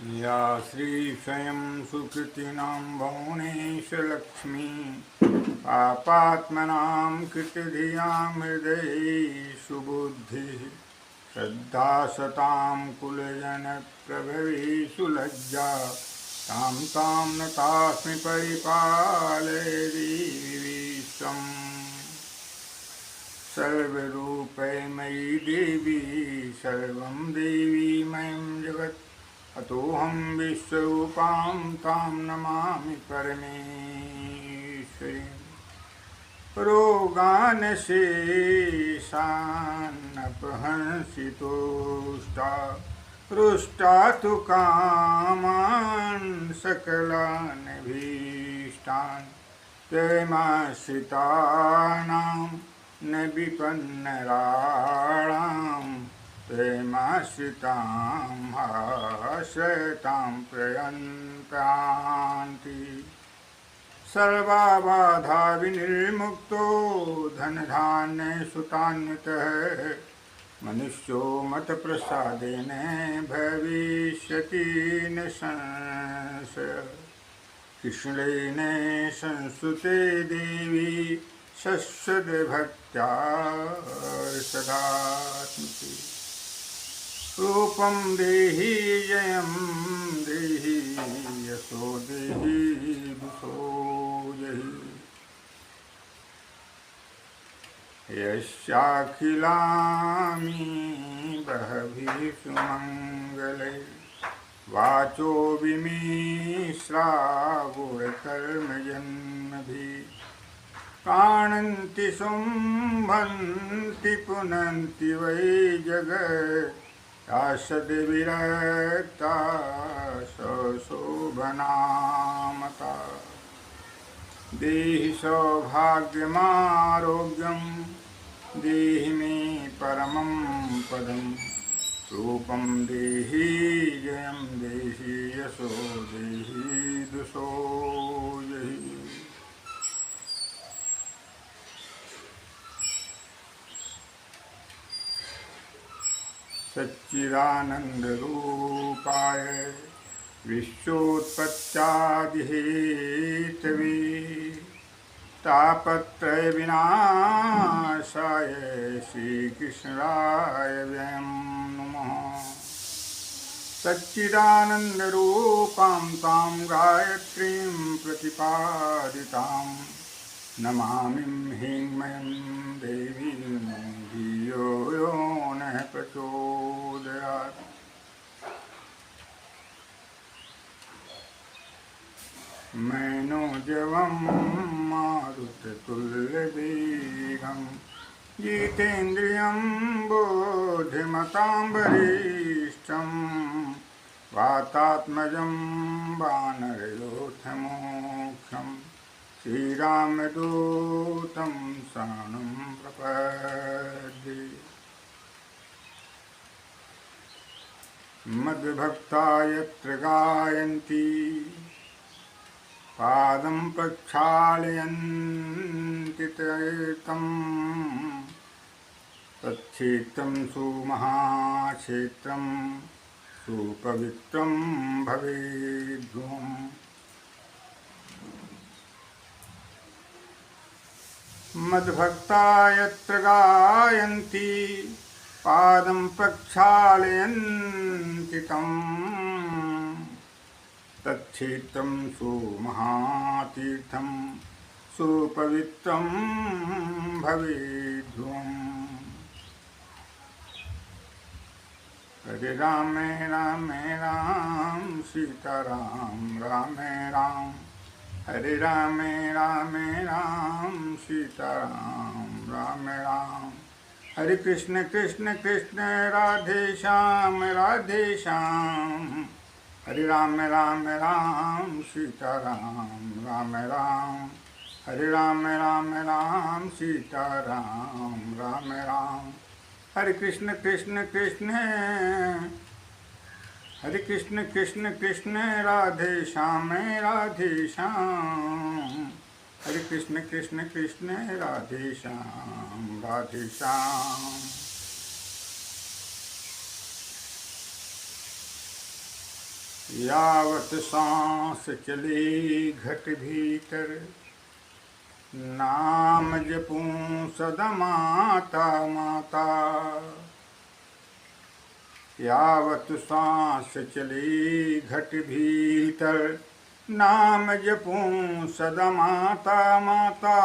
या श्री स्वयं सुकृतिनां भुवनेशलक्ष्मी पापात्मनां कृतधियां हृदये सुबुद्धिः श्रद्धा सतां कुलजनप्रभवेषु लज्जा तां तां नतास्मि परिपालयति विश्वम् सर्वरूपमयी देवी सर्वं देवीमयं जगत् अतोऽहं विश्वरूपां तां नमामि परमेश्वरीं रोगानशेषान्नपहंसि तुष्टा रुष्टा तु कामान् सकलान् भीष्टान् त्वमाश्रितानां न विपन्नराणां त्वमाश्रितां आश्रयतां प्रयन्तान्ति सर्वबाधा विनिर्मुक्तो धनधान्यसुतान्वितः मनुष्यो मतप्रसादेन भविष्यति न संशयः कृष्णेन संस्तुते देवी शश्वतभक्त्या सदा स्मृति रूपं देहि जयं देहि यशो देहि दुषो देहि यस्याखिलानि बहभिः सुमङ्गलै वाचो विमिश्रावुरकर्मजन्मभिः काणन्ति शुम्भन्ति पुनन्ति वै जगत् सद्विरक्ता शोभनामता देहि सौभाग्यमारोग्यं देहि मे परमं पदं रूपं देहि जयं देहि यशो देहि दुषो देहि सच्चिदानन्दरूपाय विश्वोत्पत्त्यादिहेतवे तापत्रयविनाशाय श्रीकृष्णाय वयं नमः सच्चिदानन्दरूपां तां गायत्रीं प्रतिपादितां नमामि हिंमयं देवीं धियो यो नः प्रचोदयात् मनोजवं मारुततुल्यवेगं जितेन्द्रियं बोधिमतां वरिष्ठं वातात्मजं वानरयोधमोक्षं श्रीरामदूतं शरणं प्रपद्ये मद्भक्ता यत्र गायन्ति पादं प्रक्षालयन्ति तं तच्छेत्रं सुमहाक्षेत्रं सुपवित्रं भवेद्भुवम् मद्भक्ता यत्र गायन्ति पादं प्रक्षालयन्ति तं तच्छेत्रं सुमहातीर्थं सुपवित्रं भवेद्भुवम् हरे राम राम राम सीताराम राम राम हरे राम राम राम सीताराम राम राम हरे कृष्ण कृष्ण कृष्ण राधे श्याम हरे राम राम राम सीताराम राम राम हरे राम राम सीताराम राम राम हरे कृष्ण कृष्ण कृष्ण हरे कृष्ण कृष्ण कृष्ण राधे श्याम हरे कृष्ण कृष्ण कृष्ण राधे श्याम यावत सांस चली घट भीतर, नाम जपूं सदा माता माता। यावत सांस चली घट भीतर, नाम जपूं सदा माता माता।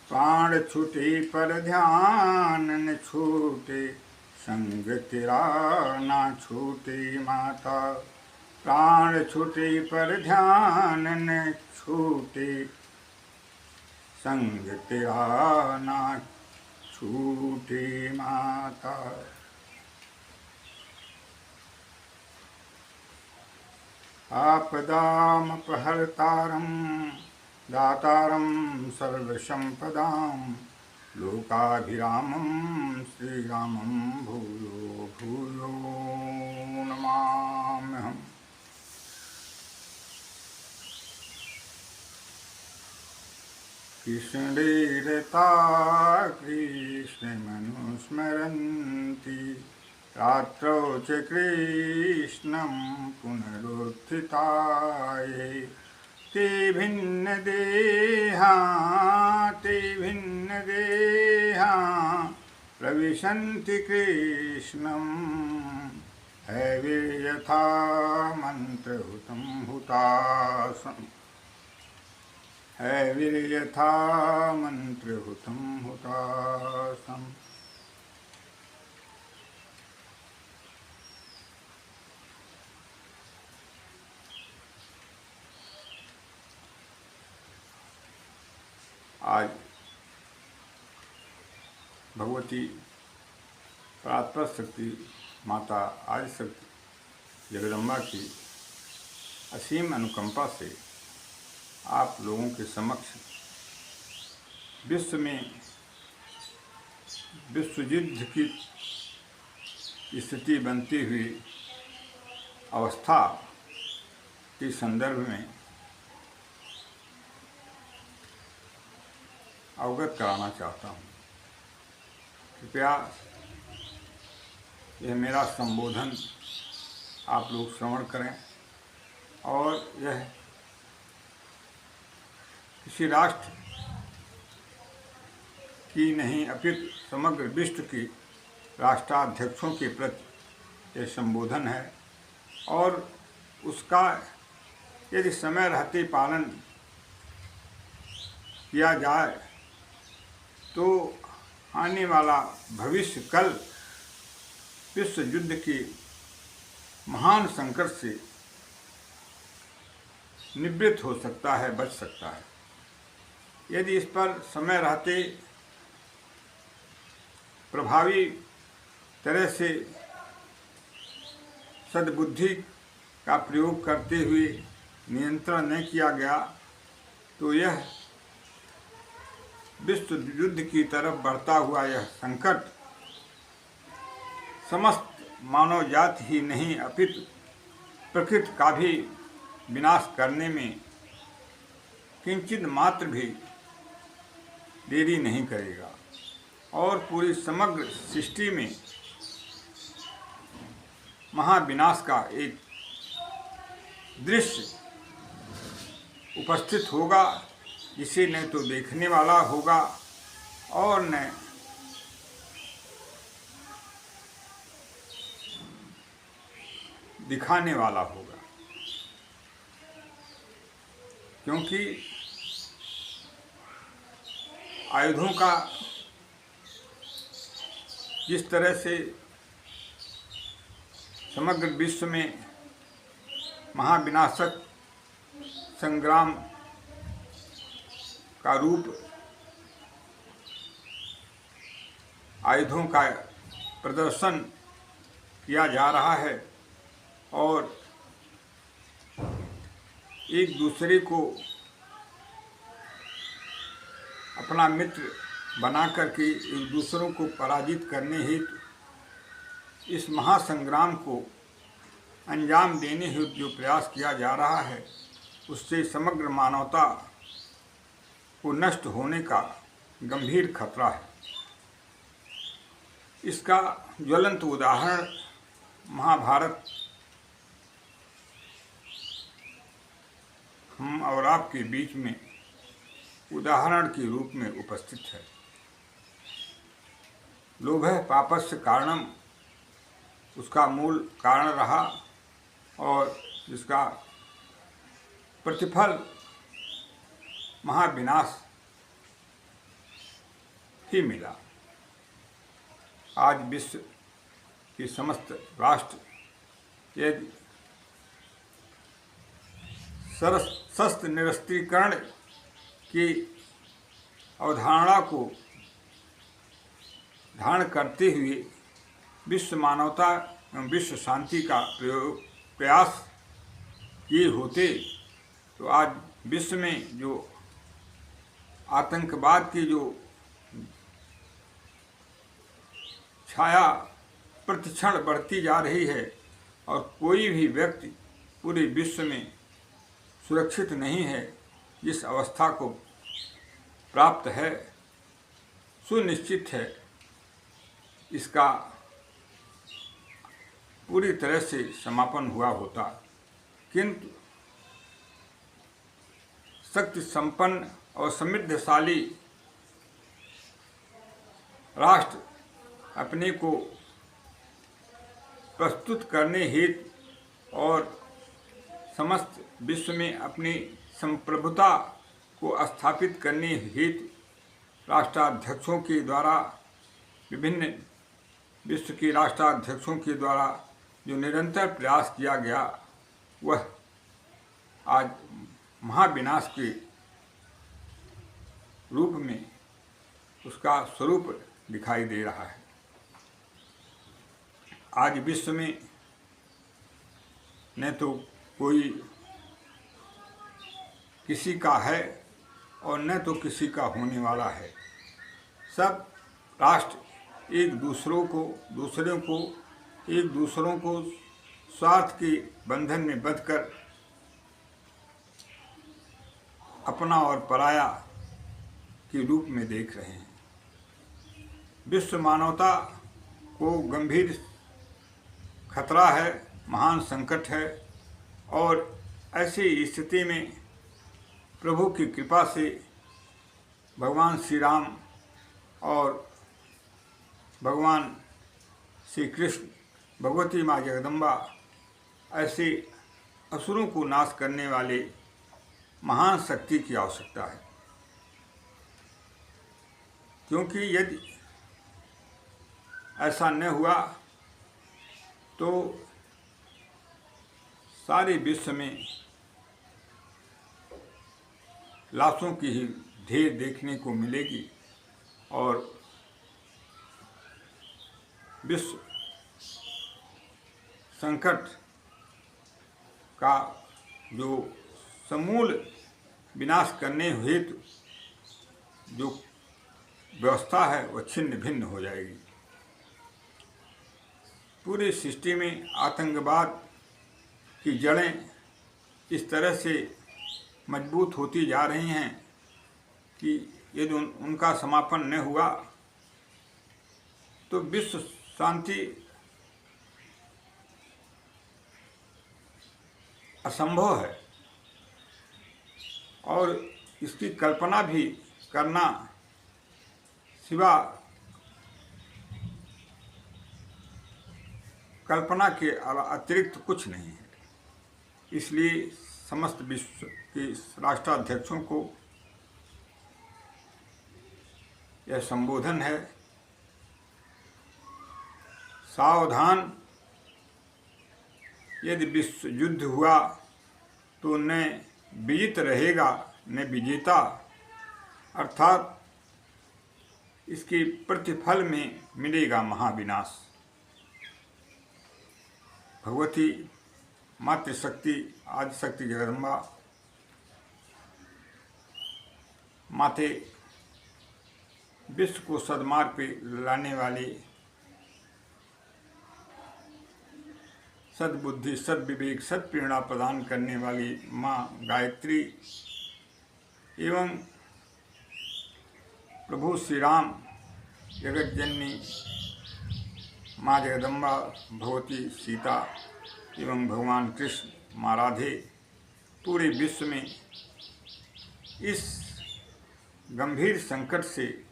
प्राण छूटे पर ध्यान न छूटे, संग तेरा ना छूटे माता। प्राण छूटे पर ध्यान न छूटे, संग तेरा ना छूटे माता। आपदामपहर्तारं दातारं सर्वसम्पदां, लोकाभिरामं श्रीरामं भूयो भूयो नमाम्यहम्। कृष्णलीलता कृष्णमनुस्मरन्ति, रात्रौ च कृष्णं पुनरुत्थिताय। ते भिन्नदेहा प्रविशन्ति कृष्णं, हैविर्यथा मन्त्रहुतं हुतासम्। हैविर्यथा मन्त्रहुतं हुतासम्। आज भगवती परात्पर शक्ति माता आदिशक्ति जगदम्बा की असीम अनुकंपा से आप लोगों के समक्ष विश्व में विश्व युद्ध की स्थिति बनती हुई अवस्था के संदर्भ में अवगत कराना चाहता हूँ। कृपया यह मेरा संबोधन आप लोग श्रवण करें और यह किसी राष्ट्र की नहीं अपितु समग्र विश्व की राष्ट्राध्यक्षों के प्रति यह संबोधन है और उसका यदि समय रहते पालन किया जाए तो आने वाला भविष्य कल विश्व युद्ध के महान संकट से निवृत्त हो सकता है, बच सकता है। यदि इस पर समय रहते प्रभावी तरह से सद्बुद्धि का प्रयोग करते हुए नियंत्रण नहीं किया गया तो यह विश्व युद्ध की तरफ बढ़ता हुआ यह संकट समस्त मानव जाति ही नहीं अपितु प्रकृति का भी विनाश करने में किंचित मात्र भी देरी नहीं करेगा और पूरी समग्र सृष्टि में महाविनाश का एक दृश्य उपस्थित होगा, जिसे न तो देखने वाला होगा और न दिखाने वाला होगा। क्योंकि आयुधों का जिस तरह से समग्र विश्व में महाविनाशक संग्राम का रूप आयुधों का प्रदर्शन किया जा रहा है और एक दूसरे को अपना मित्र बना करके एक दूसरों को पराजित करने हेतु इस महासंग्राम को अंजाम देने हेतु जो प्रयास किया जा रहा है उससे समग्र मानवता को नष्ट होने का गंभीर खतरा है। इसका ज्वलंत उदाहरण महाभारत हम और आपके बीच में उदाहरण के रूप में उपस्थित है। लोभः पापस्य कारणम उसका मूल कारण रहा और जिसका प्रतिफल महाविनाश ही मिला। आज विश्व के समस्त राष्ट्र यदि शस्त्र निरस्त्रीकरण की अवधारणा को धारण करते हुए विश्व मानवता एवं विश्व शांति का प्रयास किए होते तो आज विश्व में जो आतंकवाद की जो छाया प्रतिक्षण बढ़ती जा रही है और कोई भी व्यक्ति पूरे विश्व में सुरक्षित नहीं है, जिस अवस्था को प्राप्त है, सुनिश्चित है इसका पूरी तरह से समापन हुआ होता, किंतु शक्ति संपन्न और समृद्धशाली राष्ट्र अपने को प्रस्तुत करने हेतु और समस्त विश्व में अपनी संप्रभुता को स्थापित करने हेतु राष्ट्राध्यक्षों के द्वारा विभिन्न विश्व के राष्ट्राध्यक्षों के द्वारा जो निरंतर प्रयास किया गया, वह आज महाविनाश के रूप में उसका स्वरूप दिखाई दे रहा है। आज विश्व में न तो कोई किसी का है और न तो किसी का होने वाला है। सब राष्ट्र एक दूसरों को स्वार्थ के बंधन में बंधकर अपना और पराया के रूप में देख रहे हैं। विश्व मानवता को गंभीर खतरा है, महान संकट है और ऐसी स्थिति में प्रभु की कृपा से भगवान श्री राम और भगवान श्री कृष्ण, भगवती माँ जगदम्बा ऐसे असुरों को नाश करने वाले महान शक्ति की आवश्यकता है, क्योंकि यदि ऐसा न हुआ तो सारे विश्व में लाशों की ही ढेर देखने को मिलेगी और विश्व संकट का जो समूल विनाश करने हेतु जो व्यवस्था है वह छिन्न भिन्न हो जाएगी। पूरी सृष्टि में आतंकवाद की जड़ें इस तरह से मजबूत होती जा रही हैं कि यदि उनका समापन न हुआ तो विश्व शांति असंभव है और इसकी कल्पना भी करना सिवा कल्पना के अतिरिक्त कुछ नहीं है। इसलिए समस्त विश्व के राष्ट्राध्यक्षों को यह संबोधन है, सावधान, यदि विश्व युद्ध हुआ तो न विजित रहेगा न विजेता, अर्थात इसके प्रतिफल में मिलेगा महाविनाश। भगवती मातृशक्ति आदिशक्ति जगदम्बा माते विश्व को सद्मार्ग पे लाने वाली, सद्बुद्धि, सद्विवेक, सत्प्रेरणा प्रदान करने वाली माँ गायत्री एवं प्रभु श्री राम, जगत जननी माँ जगदम्बा, भगवती सीता एवं भगवान कृष्ण, माँ राधे पूरे विश्व में इस गंभीर संकट से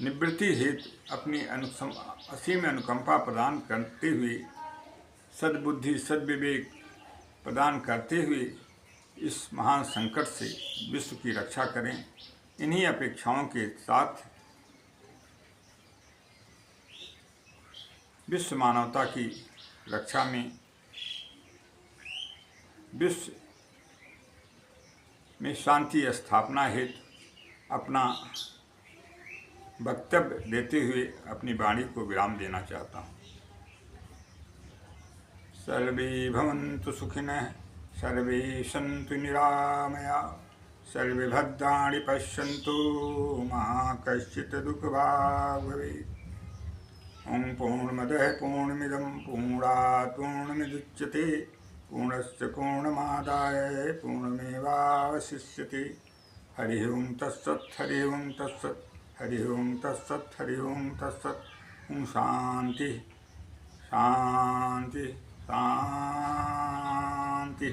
निवृत्ति हेतु अपनी असीम अनुकंपा प्रदान करते हुए, सद्बुद्धि सद्विवेक प्रदान करते हुए इस महान संकट से विश्व की रक्षा करें। इन्हीं अपेक्षाओं के साथ विश्व मानवता की रक्षा में, विश्व में शांति स्थापना हेतु अपना वक्तव्य देते हुए अपनी वाणी को विराम देना चाहता हूँ। सर्वे भवन्तु सुखिनः, सर्वे सन्तु निरामया, सर्वे भद्राणि पश्यन्तु मा कश्चित् दुःखभाग् भवेत्। ओं पूर्णमदः पूर्णमिदं पूर्णात् पूर्णमुदच्यते पूर्णस्य पूर्णमादाय पूर्णमेवावशिष्यते। हरि ओं तत्सत्, हरि ओं तत्सत्, हरि ओं तत्सत्, हरि ओं तत्सत्। ओं शांति शांति शांति।